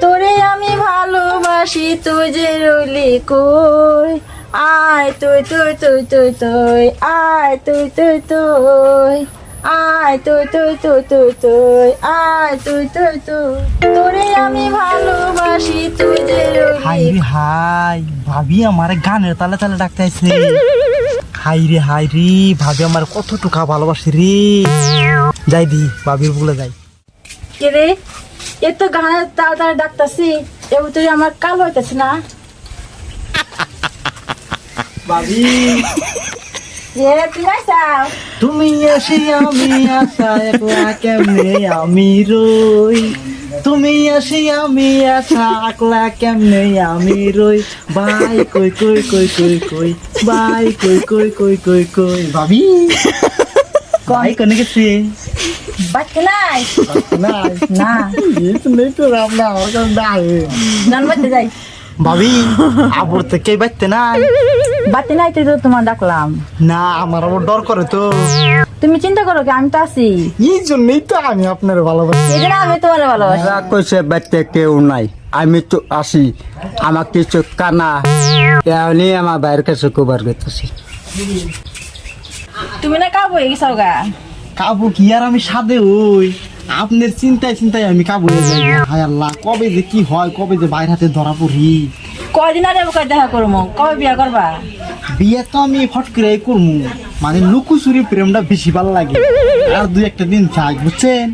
তোরে আমি ভালোবাসি তুই যে রইলি কই আয় তুই তুই তুই তুই তুই আয় তুই তুই তুই আয় তুই তুই তুই তুই তুই আয় তুই তুই তুই তোরে আমি ভালোবাসি তুই যে হাই রইলি রে হাই ভাবি আমার গানের তালে তালে ডাকতে আছে হাই রে ভাবি আমার কতটুকু ভালোবাসি রে যাই দি ভাবির বলে যাই কে রে এ তো গানের তাড়াতাড়ি ডাকতাছি এবার তুই আমার কাল হইতেছে না ভাবি এ তুই আইসাও তুমি আসি আমি আশা একলা কেমনে আমি রই তুমি আসি আমি আশা একলা কেমনে আমি রই বাই কই কই কই কই কই বাই কই কই কই কই কই ভাবি ভাই কোনে গেছে বাচ্চা নাই না না নেই তো রামনা আমার কাছে নাই জানবাতে যাই ভাবি আবর থেকে বাইতে নাই বাতি নাই তো তোমার ডাকলাম না আমার আবার ডর করে তো তুমি চিন্তা করো কি আমি তো আছি এই জন্যই তো আমি আপনার ভালোবাসি এই জন্য আমি তোমার ভালোবাসি রাগ কইছে বাইতে কেউ নাই আমি তো আসি আমার কিছু কানা এমনি আমার বাইরের কাছে কবার করতেছি তুমি না কাবু হয়ে গেছো গা কাবু কি আর আমি সাদে ওই আপনার চিন্তায় চিন্তায় আমি কাবু হয়ে যাই হায় আল্লাহ কবে যে কি হয় কবে যে বাইরে হাতে ধরা পড়ি কয়দিন আগে ওকে দেখা করবো কবে বিয়া করবা বিয়ে তো আমি ফট করে করবো মানে লুকোচুরি প্রেমটা বেশি ভালো লাগে আর দুই একটা দিন চাই বুঝছেন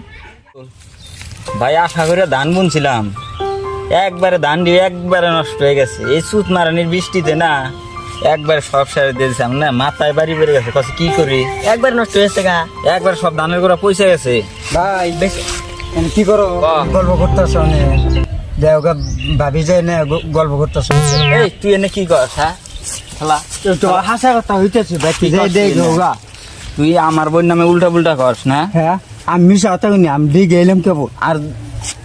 ভাই আশা করে ধান বুনছিলাম একবারে ধান দিয়ে একবারে নষ্ট হয়ে গেছে এই সুত মারানির বৃষ্টিতে না একবার সব সারে দিয়েছিলাম না মাথায় বাড়ি বেড়ে গেছে কত কি করি একবার নষ্ট হয়েছে গা একবার সব ধানের গোড়া পয়সা গেছে ভাই আমি কি করো গল্প করতেছ দেওগা ভাবি যায় না গল্প করতেছ এই তুই এনে কি কর হ্যাঁ খেলা তো হাসা কথা হইতেছে বাইতে যাই দেই গা তুই আমার বোন নামে উল্টা পুল্টা করস না হ্যাঁ আমি মিশা কথা নি আমি দিকে এলাম কেবল আর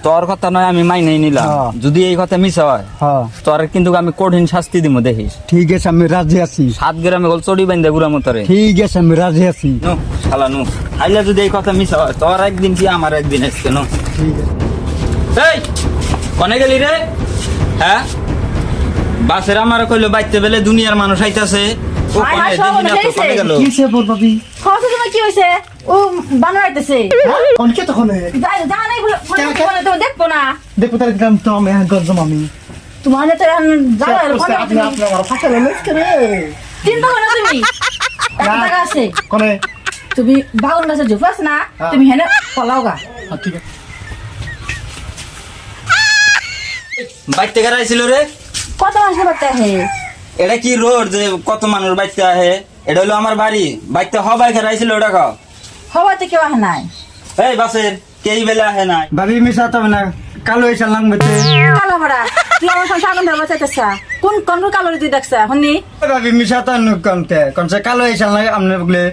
তোর কথা নয় আমি মাইনেই নিলাম হ্যাঁ। যদি এই কথা মিস হয় হ্যাঁ তোর কিন্তু আমি কঠিন শাস্তি দিব দেখিস ঠিক আছে আমি রাজি আছি 7 গ্রামে গল চড়ি বাইন্দা গুড়া মতরে ঠিক আছে আমি রাজি আছি নো শালা নো আইলা যদি এই কথা মিস হয় তোর একদিন কি আমার একদিন আসছে নো ঠিক আছে এই কনে গেলি রে হ্যাঁ বাসের আমার কইলো বাইতে বেলে দুনিয়ার মানুষ আইতাছে ও হায় কনে হায়, সব দুনিয়া তো হইছে। কনে গেল কি সে বল ভাবি খরচ তোমার কি হয়েছে ও বানাইতেছে কোন কে তখন জানাই বলে তো দেখবো না দেখো তার গ্রাম তো আমি গজম আমি তোমার তো এখন জানা আপনি আপনি আমার ফাঁকা লেলেস করে চিন্তা করো না তুমি একটা জায়গা আছে কোনে তুমি বাগুন গাছে ঝুপাস না হ্যাঁ। তুমি হেনে পলাও গা ঠিক আছে বাইতে কারা আইছিল রে কত মাস করতে হে এটা কি রোড যে কত মানুষ বাইতে আহে এটা হলো আমার বাড়ি বাইতে হবাই কারা আইছিল ওটা কও হওয়াতে কেউ আহে নাই এই বাসের কেই বেলা আহে নাই ভাবি মিশা তবে না কালো এসে লাগবে কালো ভাড়া তুই আমার সঙ্গে আগুন ধরবা চাইতেছা কোন কালো তুই দেখছা শুনি ভাবি মিশা তো কমতে কালো এসে লাগে আমনে বলে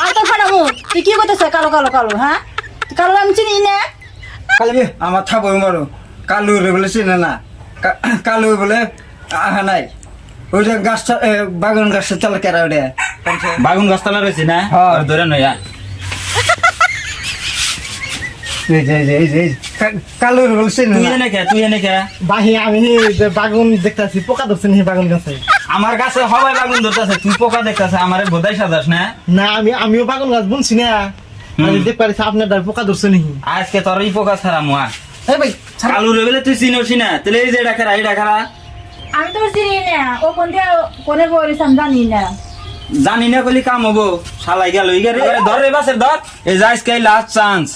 আর তো ফাটা মুখ তুই কি করতেছ কালো কালো কালো হ্যাঁ তুই কালো আমি চিনি না কালকে আমার থাকবো মারো কালু রে বলে চিনে না কালু বলে আহা নাই ওইটা গাছটা বাগান গাছটা চালা কেরা ওটা বাগুন গাছতলা রয়েছে না হ্যাঁ। আর ধরে নয়া কালু রে বলে চিনে তুই না এনে কে তুই এনে কে বাহি আমি যে বাগুন দেখতাছি পোকা ধরছেন এই বাগুন গাছে আমার কাছে হবাই বাগুন ধরতেছে তুই পোকা দেখতেছে আমারে বোধাই সাজাস না না আমিও বাগুন গাছ বুনছি না আমি দেখতে পারিছি আপনার দ্বার পোকা ধরছে নাকি আজকে তোর এই পোকা ছাড়া মুয়া এই ভাই কালু রে বলে তুই চিনোস না তাহলে এই যে ডাকারা এই ডাকারা আমি তো চিনি না ও কোনে বলিস আমি জানি না জানি না কলি কাম হবো শালাই গেল ধর রে বাসের ধর এই যে আজকে লাস্ট চান্স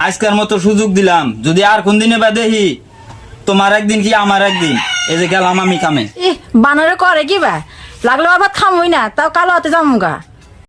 আজকের মতো সুযোগ দিলাম যদি আর কোন দিনে বা দেখি তোমার একদিন কি আমার একদিন এই যে গেলাম আমি কামে বানরে করে কি বা লাগলে বাবা খামই না তাও কালো হাতে যামুগা